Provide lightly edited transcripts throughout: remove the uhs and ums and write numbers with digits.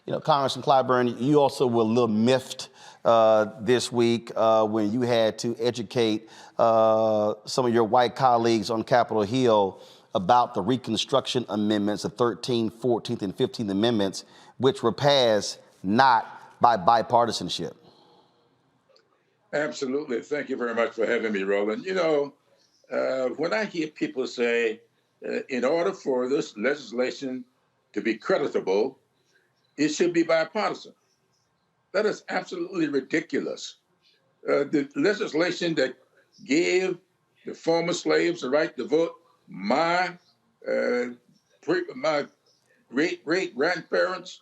Congressman Clyburn, you also were a little miffed this week when you had to educate some of your white colleagues on Capitol Hill about the Reconstruction Amendments, the 13th, 14th, and 15th Amendments, which were passed not by bipartisanship. Absolutely. Thank you very much for having me, Roland. When I hear people say, in order for this legislation to be creditable, it should be bipartisan. That is absolutely ridiculous. The legislation that gave the former slaves the right to vote, my great-great-grandparents,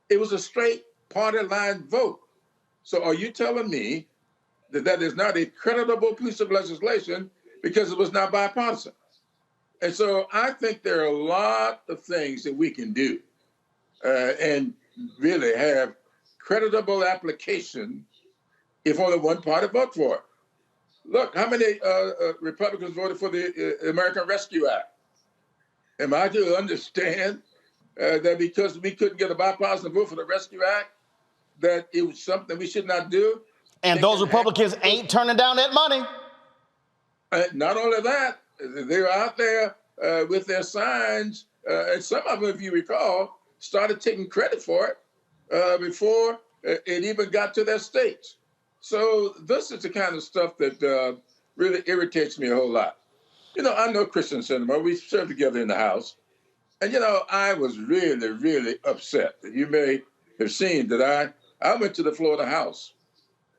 it was a straight party line vote. So are you telling me that that is not a creditable piece of legislation because it was not bipartisan? And so I think there are a lot of things that we can do and really have creditable application if only one party vote for it. Look, how many Republicans voted for the American Rescue Act? Am I to understand that because we couldn't get a bipartisan vote for the Rescue Act, that it was something we should not do? And those Republicans ain't turning down that money. Not only that, they're out there with their signs, and some of them, if you recall, started taking credit for it before it even got to their states. So this is the kind of stuff that really irritates me a whole lot. I know Christian Sinema. We served together in the House. And, I was really, really upset. You may have seen that I went to the floor of the House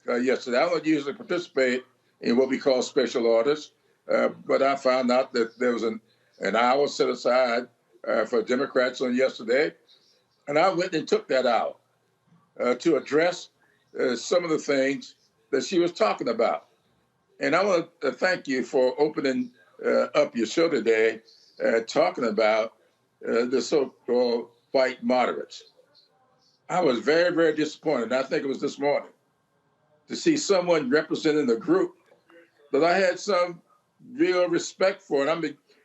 yesterday. I don't usually participate in what we call special orders, but I found out that there was an hour set aside for Democrats on yesterday, and I went and took that hour to address some of the things that she was talking about. And I want to thank you for opening up your show today, talking about the so-called white moderates. I was very, very disappointed. I think it was this morning to see someone representing a group that I had some real respect for. And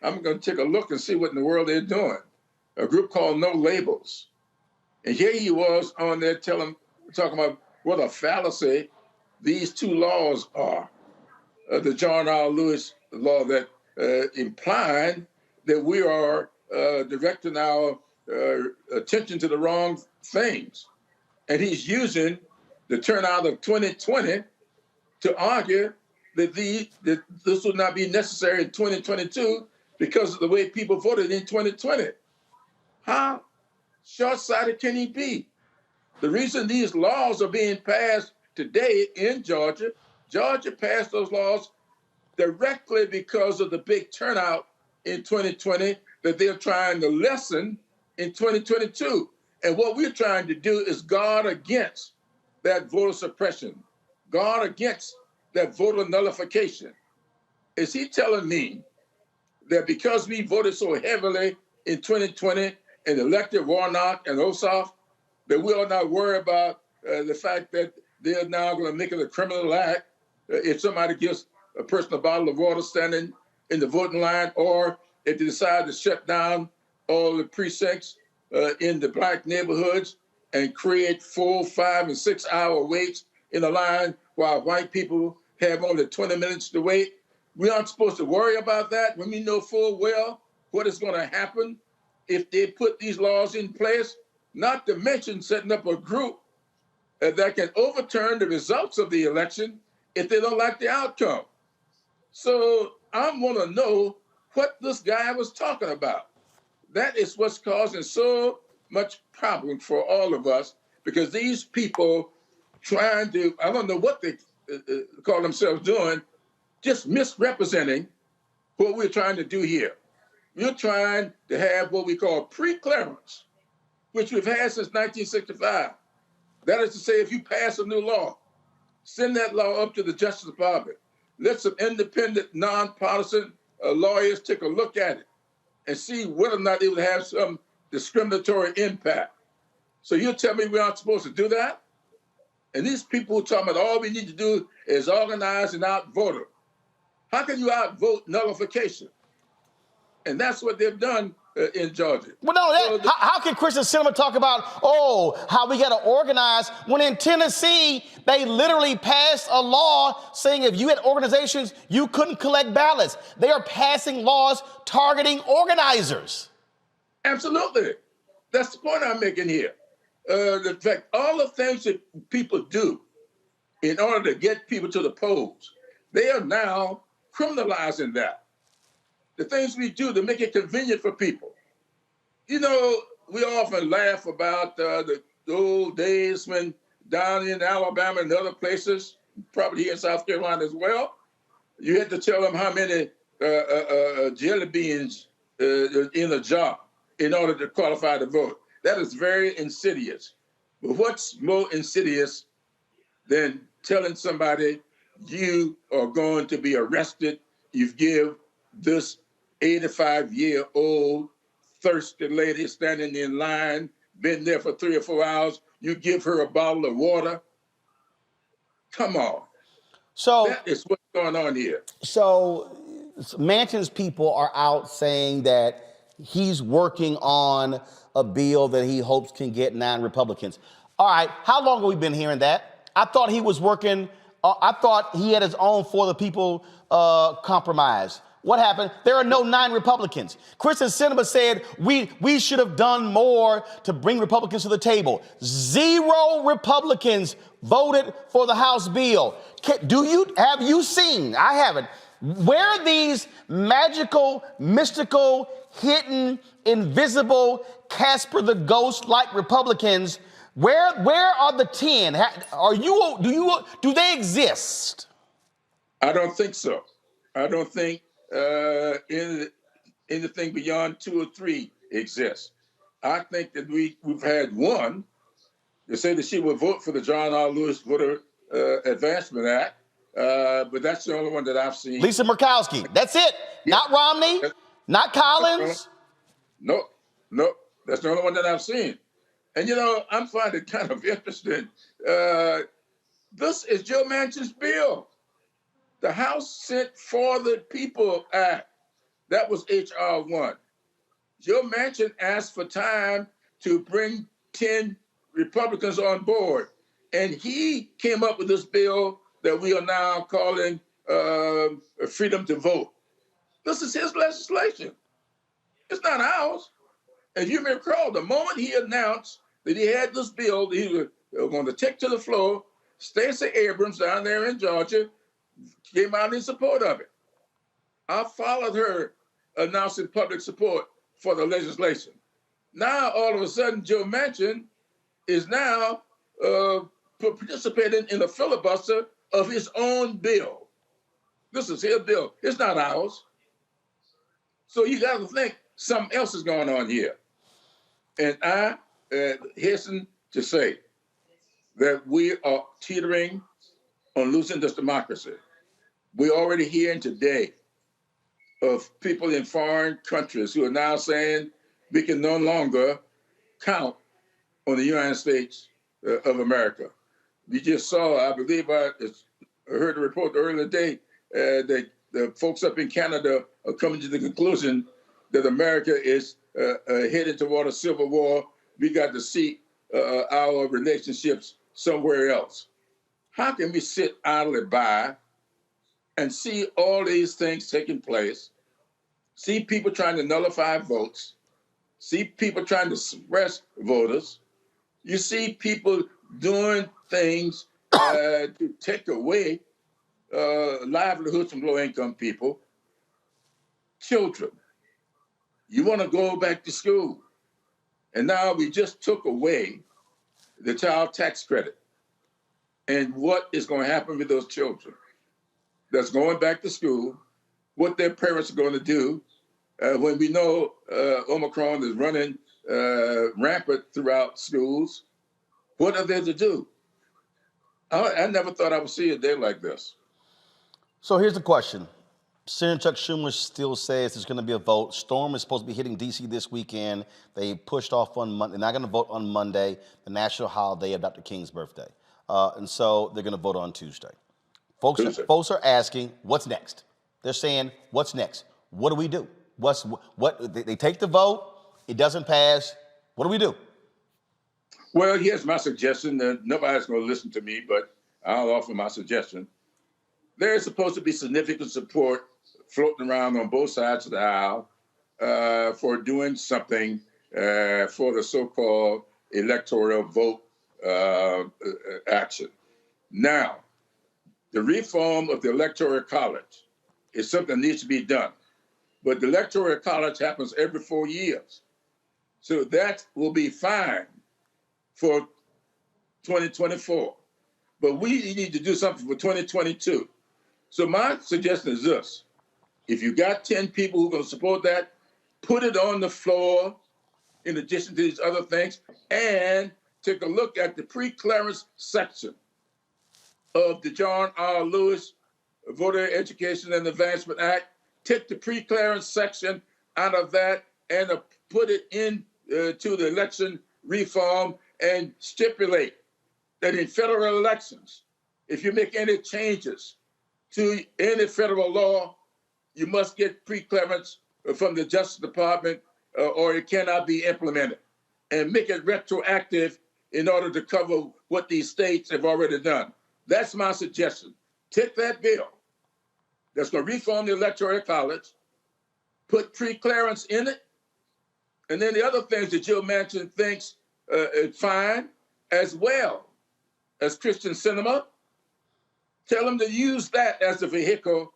I'm going to take a look and see what in the world they're doing. A group called No Labels. And here he was on there talking about what a fallacy these two laws are. The John R. Lewis law that implied that we are directing our attention to the wrong things. And he's using the turnout of 2020 to argue that this would not be necessary in 2022 because of the way people voted in 2020. How short-sighted can he be? The reason these laws are being passed today in Georgia passed those laws directly because of the big turnout in 2020 that they're trying to lessen in 2022. And what we're trying to do is guard against that voter suppression, guard against that voter nullification. Is he telling me that because we voted so heavily in 2020 and elected Warnock and Ossoff, that we are not worried about the fact that they're now going to make it a criminal act if somebody gives a person a bottle of water standing in the voting line, or if they decide to shut down all the precincts in the black neighborhoods and create 4, 5, and 6 hour waits in a line while white people have only 20 minutes to wait. We aren't supposed to worry about that when we know full well what is going to happen if they put these laws in place, not to mention setting up a group that can overturn the results of the election if they don't like the outcome. So I want to know what this guy was talking about. That is what's causing so much problem for all of us, because these people trying to, I don't know what they call themselves doing, just misrepresenting what we're trying to do here. We're trying to have what we call pre-clearance, which we've had since 1965. That is to say, if you pass a new law, send that law up to the Justice Department. Let some independent, nonpartisan lawyers take a look at it and see whether or not it would have some discriminatory impact. So you tell me we aren't supposed to do that? And these people who are talking about all we need to do is organize and outvote them. How can you outvote nullification? And that's what they've done in Georgia. Well, no, how can Christian Sinema talk about, how we got to organize, when in Tennessee, they literally passed a law saying if you had organizations, you couldn't collect ballots. They are passing laws targeting organizers. Absolutely. That's the point I'm making here. The fact, all the things that people do in order to get people to the polls, they are now criminalizing that. The things we do to make it convenient for people. You know, we often laugh about the old days when down in Alabama and other places, probably here in South Carolina as well, you had to tell them how many jelly beans in a jar in order to qualify to vote. That is very insidious. But what's more insidious than telling somebody you are going to be arrested? You give this 85-year-old thirsty lady standing in line, been there for 3 or 4 hours, you give her a bottle of water? Come on. So that is what's going on here. So Manchin's people are out saying that he's working on a bill that he hopes can get 9 Republicans. All right, how long have we been hearing that? I thought he was working, I thought he had his own For the People compromise. What happened? There are no 9 Republicans. Christian Sinema said we should have done more to bring Republicans to the table. 0 Republicans voted for the House bill. Have you seen, I haven't, where these magical, mystical, hidden, invisible, Casper the Ghost-like Republicans, where are the 10? Do they exist? I don't think so. I don't think anything beyond 2 or 3 exists. I think that we've had one to say that she would vote for the John R. Lewis Voter Advancement Act, but that's the only one that I've seen. Lisa Murkowski, that's it. Yeah. Not Romney, not Collins. Nope, that's the only one that I've seen. And you know, I'm finding it kind of interesting. This is Joe Manchin's bill. The House sent For the People Act. That was H.R. 1. Joe Manchin asked for time to bring 10 Republicans on board. And he came up with this bill that we are now calling freedom to vote. This is his legislation. It's not ours. As you may recall, the moment he announced that he had this bill that he was going to take to the floor, Stacey Abrams down there in Georgia came out in support of it. I followed her announcing public support for the legislation. Now, all of a sudden, Joe Manchin is now participating in a filibuster of his own bill. This is his bill. It's not ours. So you got to think something else is going on here. And I hasten to say that we are teetering on losing this democracy. We're already hearing today of people in foreign countries who are now saying we can no longer count on the United States of America. We just saw, I believe I heard a report earlier today that the folks up in Canada are coming to the conclusion that America is headed toward a civil war. We got to seek our relationships somewhere else. How can we sit idly by and see all these things taking place, see people trying to nullify votes, see people trying to suppress voters, you see people doing things to take away livelihoods from low-income people, children. You want to go back to school. And now we just took away the child tax credit. And what is going to happen with those children that's going back to school, what their parents are going to do when we know Omicron is running rampant throughout schools? What are they to do? I never thought I would see a day like this. So here's the question. Senator Chuck Schumer still says there's going to be a vote. Storm is supposed to be hitting D.C. this weekend. They pushed off on Monday. They're not going to vote on Monday, the national holiday of Dr. King's birthday. And so they're going to vote on Tuesday. Folks are asking, what's next? They're saying, what's next? What do we do? What they take the vote, it doesn't pass. What do we do? Well, here's my suggestion. Nobody's going to listen to me, but I'll offer my suggestion. There is supposed to be significant support floating around on both sides of the aisle for doing something for the so-called electoral vote action. Now, the reform of the Electoral College is something that needs to be done. But the Electoral College happens every 4 years. So that will be fine for 2024. But we need to do something for 2022. So my suggestion is this. If you got 10 people who are going to support that, put it on the floor in addition to these other things, and take a look at the pre-clearance section of the John R. Lewis Voter Education and Advancement Act. Take the pre-clearance section out of that and put it in to the election reform and stipulate that in federal elections, if you make any changes to any federal law, you must get pre-clearance from the Justice Department or it cannot be implemented, and make it retroactive in order to cover what these states have already done. That's my suggestion. Take that bill that's going to reform the Electoral College, put pre-clearance in it, and then the other things that Joe Manchin thinks is fine, as well as Christian Sinema, tell them to use that as a vehicle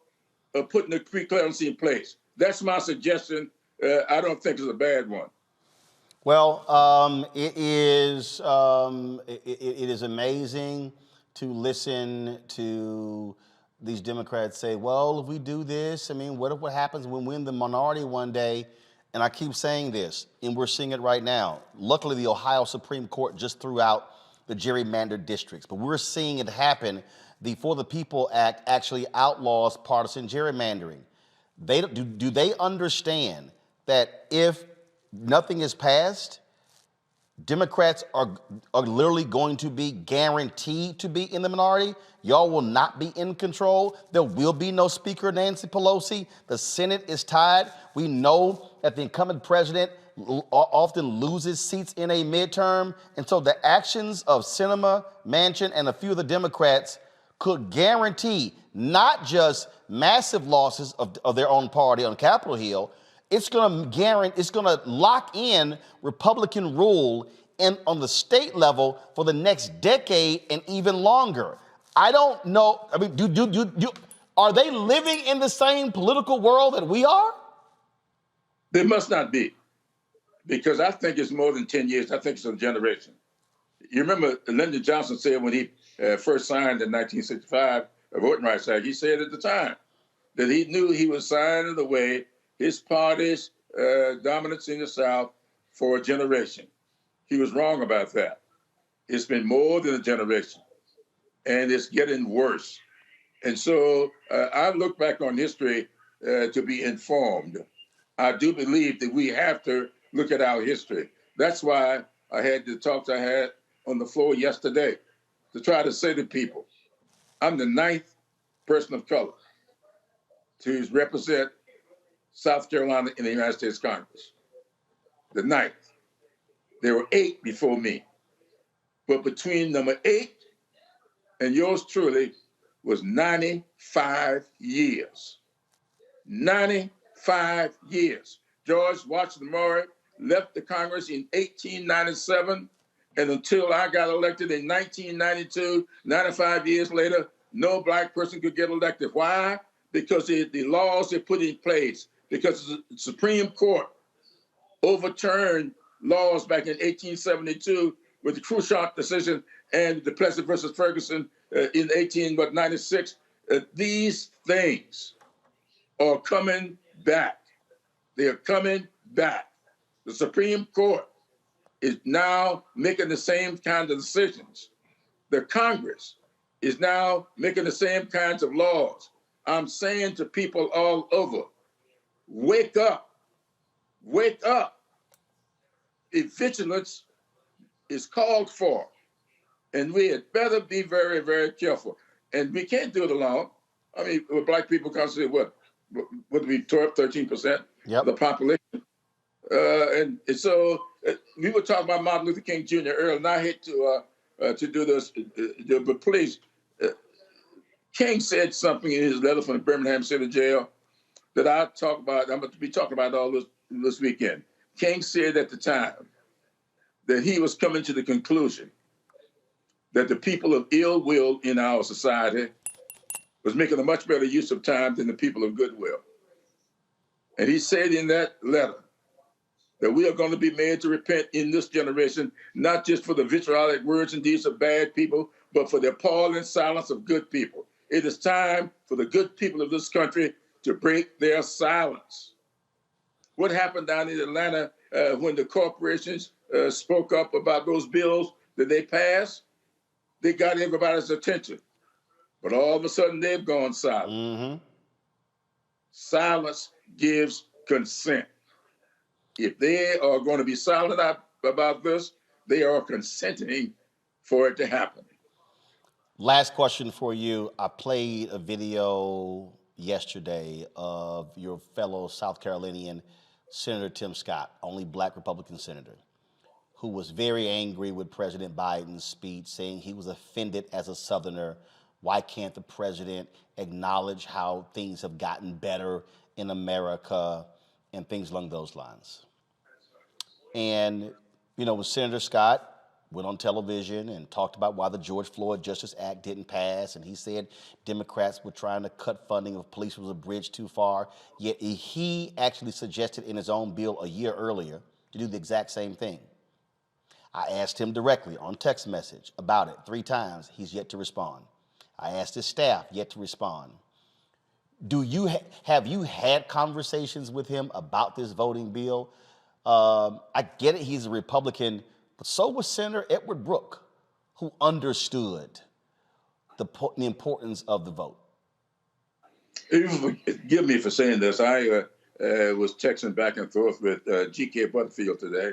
of putting the pre-clearance in place. That's my suggestion. I don't think it's a bad one. Well, it is amazing to listen to these Democrats say, well, if we do this, I mean, what happens when we're in the minority one day? And I keep saying this, and we're seeing it right now. Luckily, the Ohio Supreme Court just threw out the gerrymandered districts, but we're seeing it happen. The For the People Act actually outlaws partisan gerrymandering. Do they understand that if nothing is passed, Democrats are literally going to be guaranteed to be in the minority? Y'all will not be in control. There will be no Speaker Nancy Pelosi. The Senate is tied. We know that the incumbent president often loses seats in a midterm. And so the actions of Sinema, Manchin, and a few of the Democrats could guarantee not just massive losses of their own party on Capitol Hill, it's going to lock in Republican rule on the state level for the next decade and even longer. I don't know. I mean, are they living in the same political world that we are? They must not be, because I think it's more than 10 years. I think it's a generation. You remember Lyndon Johnson said when he first signed the 1965 Voting Rights Act, he said at the time that he knew he was signing away his party's dominance in the South for a generation. He was wrong about that. It's been more than a generation, and it's getting worse. And so I look back on history to be informed. I do believe that we have to look at our history. That's why I had the talks I had on the floor yesterday to try to say to people, I'm the 9th person of color to represent South Carolina in the United States Congress. The 9th. There were 8 before me. But between number 8 and yours truly was 95 years. 95 years. George Washington Maury left the Congress in 1897, and until I got elected in 1992, 95 years later, no black person could get elected. Why? Because the laws they put in place, because the Supreme Court overturned laws back in 1872 with the Khrushchev decision and the Plessy versus Ferguson in 1896. These things are coming back. They are coming back. The Supreme Court is now making the same kind of decisions. The Congress is now making the same kinds of laws. I'm saying to people all over, wake up, wake up. If vigilance is called for, and we had better be very, very careful. And we can't do it alone. I mean, black people constitute what would be 12, 13%? Yep. of the population. And so we were talking about Martin Luther King Jr. earlier, and I hate to do this, but please, King said something in his letter from the Birmingham City Jail that I'm going to be talking about all this weekend. King said at the time that he was coming to the conclusion that the people of ill will in our society was making a much better use of time than the people of goodwill. And he said in that letter that we are going to be made to repent in this generation, not just for the vitriolic words and deeds of bad people, but for the appalling silence of good people. It is time for the good people of this country to break their silence. What happened down in Atlanta when the corporations spoke up about those bills that they passed? They got everybody's attention. But all of a sudden, they've gone silent. Mm-hmm. Silence gives consent. If they are going to be silent about this, they are consenting for it to happen. Last question for you. I played a video yesterday of your fellow South Carolinian Senator Tim Scott, only black Republican senator, who was very angry with President Biden's speech, saying he was offended as a Southerner. Why can't the president acknowledge how things have gotten better in America and things along those lines? And, when Senator Scott went on television and talked about why the George Floyd Justice Act didn't pass, and he said Democrats were trying to cut funding of police was a bridge too far, yet he actually suggested in his own bill a year earlier to do the exact same thing. I asked him directly on text message about it 3 times. He's yet to respond. I asked his staff, yet to respond. Have you had conversations with him about this voting bill? I get it, he's a Republican, but so was Senator Edward Brooke, who understood the importance of the vote. Forgive me for saying this. I was texting back and forth with G.K. Butterfield today,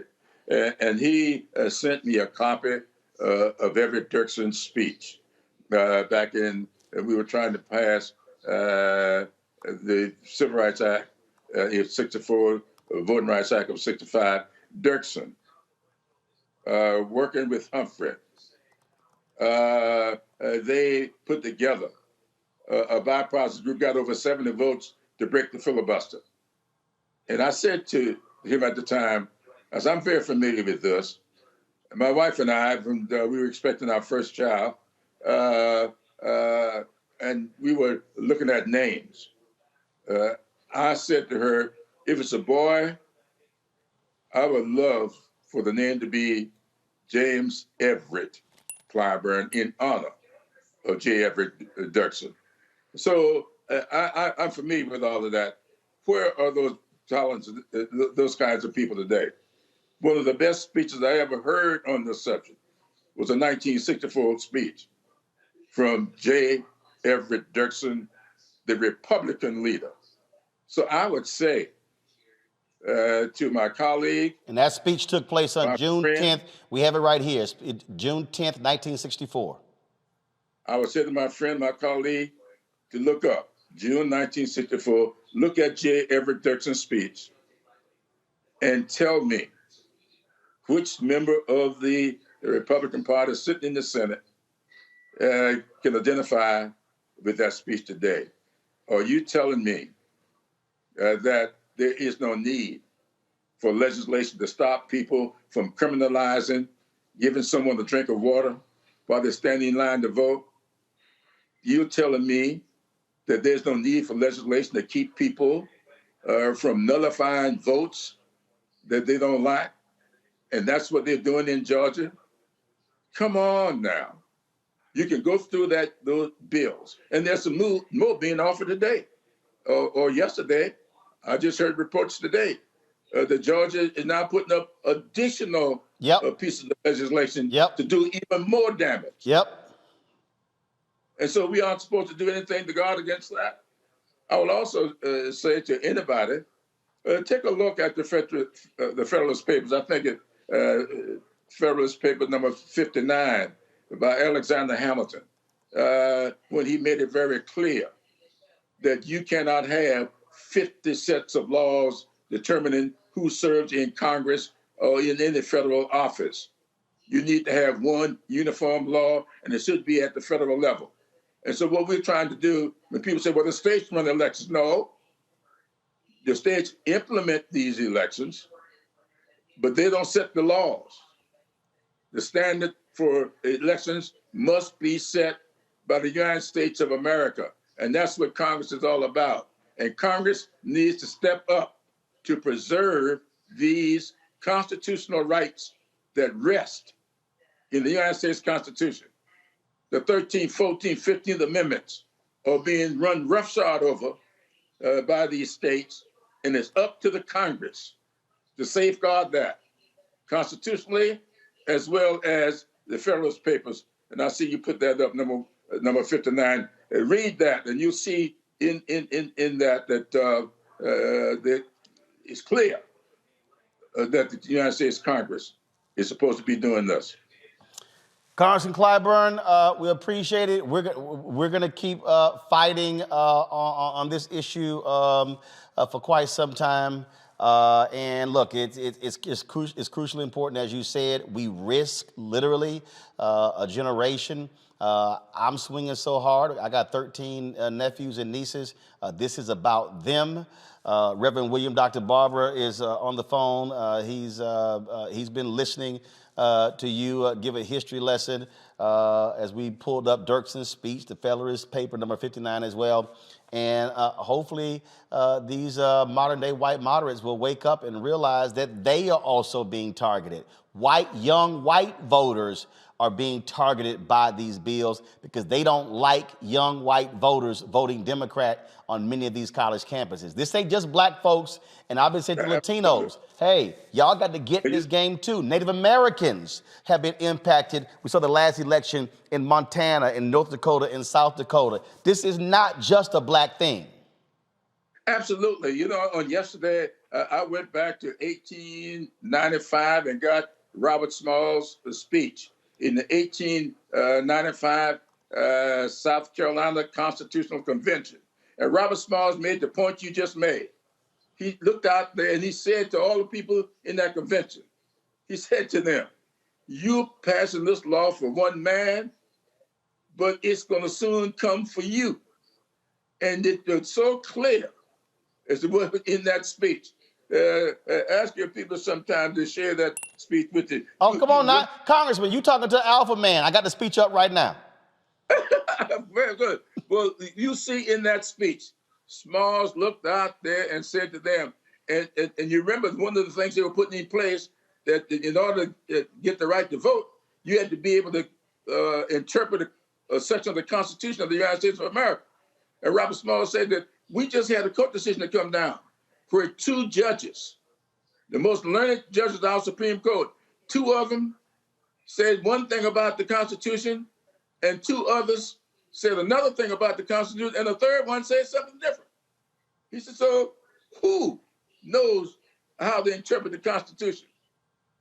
and he sent me a copy of Everett Dirksen's speech back in, we were trying to pass the Civil Rights Act of 64, Voting Rights Act of 65. Dirksen, working with Humphrey, they put together a bipartisan group, got over 70 votes to break the filibuster. And I said to him at the time, as I'm very familiar with this, my wife and I, we were expecting our first child, and we were looking at names. I said to her, if it's a boy, I would love for the name to be James Everett Clyburn in honor of J. Everett Dirksen. So I'm familiar with all of that. Where are those talents, those kinds of people today? One of the best speeches I ever heard on this subject was a 1964 speech from J. Everett Dirksen, the Republican leader. So I would say to my colleague. And that speech took place on June 10th. We have it right here. It's June 10th, 1964. I would say to my friend, my colleague, to look up June 1964, look at J. Everett Dirksen's speech, and tell me which member of the Republican Party sitting in the Senate can identify with that speech today. Are you telling me that there is no need for legislation to stop people from criminalizing, giving someone a drink of water while they're standing in line to vote? You're telling me that there's no need for legislation to keep people from nullifying votes that they don't like? And that's what they're doing in Georgia? Come on now. You can go through those bills. And there's some more being offered today or yesterday. I just heard reports today that Georgia is now putting up additional pieces of legislation to do even more damage. Yep. And so we aren't supposed to do anything to guard against that. I will also say to anybody, take a look at the Federalist Papers. I think Federalist Paper number 59 by Alexander Hamilton, when he made it very clear that you cannot have 50 sets of laws determining who serves in Congress or in any federal office. You need to have one uniform law, and it should be at the federal level. And so what we're trying to do, when people say, well, the states run elections, no, the states implement these elections, but they don't set the laws. The standard for elections must be set by the United States of America. And that's what Congress is all about. And Congress needs to step up to preserve these constitutional rights that rest in the United States Constitution. The 13th, 14th, 15th Amendments are being run roughshod over by these states, and it's up to the Congress to safeguard that constitutionally as well as the Federalist Papers. And I see you put that up, number 59. Read that, and you'll see in that it's clear that the United States Congress is supposed to be doing this. Congressman Clyburn, we appreciate it. We're gonna keep fighting on this issue for quite some time. And look, it's crucially important, as you said. We risk literally a generation. I'm swinging so hard. I got 13 nephews and nieces. This is about them. Reverend William Dr. Barber is on the phone. He's been listening to you give a history lesson as we pulled up Dirkson's speech, the Federalist Paper number 59 as well. And hopefully these modern day white moderates will wake up and realize that they are also being targeted. Young white voters are being targeted by these bills because they don't like young white voters voting Democrat on many of these college campuses. This ain't just black folks, and I've been saying to Latinos, hey, y'all got to get in this game too. Native Americans have been impacted. We saw the last election in Montana, in North Dakota, in South Dakota. This is not just a black thing. Absolutely. You know, on yesterday, I went back to 1895 and got Robert Small's speech in the 1895 South Carolina Constitutional Convention. And Robert Smalls made the point you just made. He looked out there and he said to all the people in that convention, he said to them, you're passing this law for one man, but it's going to soon come for you. And it's so clear as it was in that speech. Ask your people sometime to share that speech with you. Oh, come on now. Congressman, you talking to Alpha Man. I got the speech up right now. Very good. Well, you see in that speech, Smalls looked out there and said to them, and you remember one of the things they were putting in place, that in order to get the right to vote, you had to be able to interpret a section of the Constitution of the United States of America. And Robert Smalls said that we just had a court decision to come down where two judges, the most learned judges of our Supreme Court, two of them said one thing about the Constitution, and two others said another thing about the Constitution, and a third one said something different. He said, so who knows how to interpret the Constitution?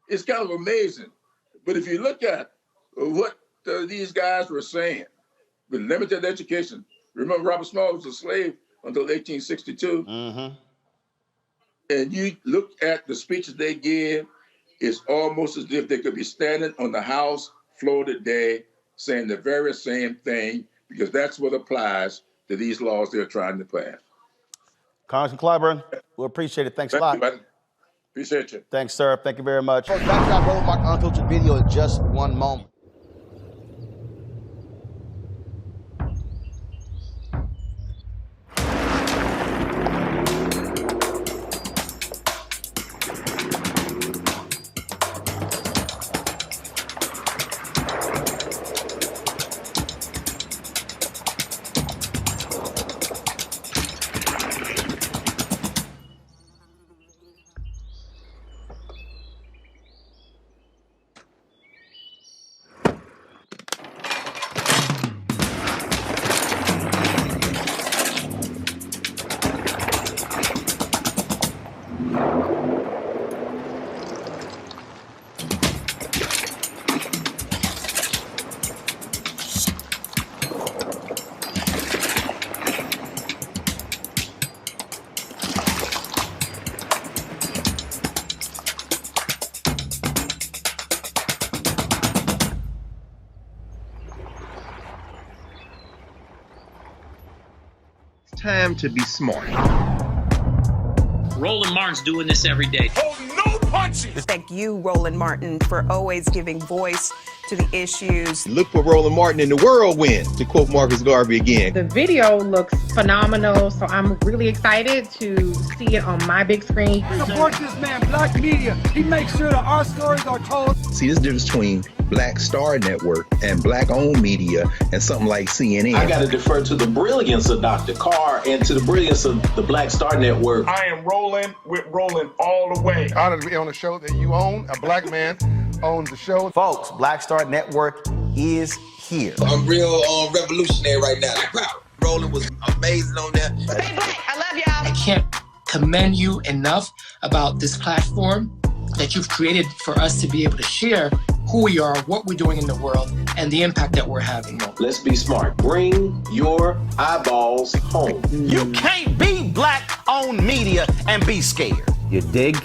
It's kind of amazing. But if you look at what these guys were saying with limited education, remember Robert Smalls was a slave until 1862. Mm-hmm. And you look at the speeches they give, it's almost as if they could be standing on the House floor today saying the very same thing, because that's what applies to these laws they're trying to pass. Congressman Clyburn, we appreciate it. Thanks a lot. Buddy. Appreciate you. Thanks, sir. Thank you very much. Back to that Roland Martin unfiltered video in just one moment. time to be smart. Roland Martin's doing this every day. Oh, no punches! Thank you, Roland Martin, for always giving voice to the issues. Look for Roland Martin in the whirlwind, to quote Marcus Garvey again. The video looks phenomenal, so I'm really excited to see it on my big screen. Support this man, Black Media. He makes sure that our stories are told. See, this difference between Black Star Network and Black-owned media and something like CNN. I got to defer to the brilliance of Dr. Carr and to the brilliance of the Black Star Network. I am rolling with Roland all the way. Honored to be on a show that you own. A black man owns the show. Folks, Black Star Network is here. I'm real revolutionary right now. Like, wow, Roland was amazing on there. Stay black. I love y'all. I can't commend you enough about this platform that you've created for us to be able to share who we are, what we're doing in the world, and the impact that we're having. Let's be smart. Bring your eyeballs home. You can't be Black-owned media and be scared. You dig?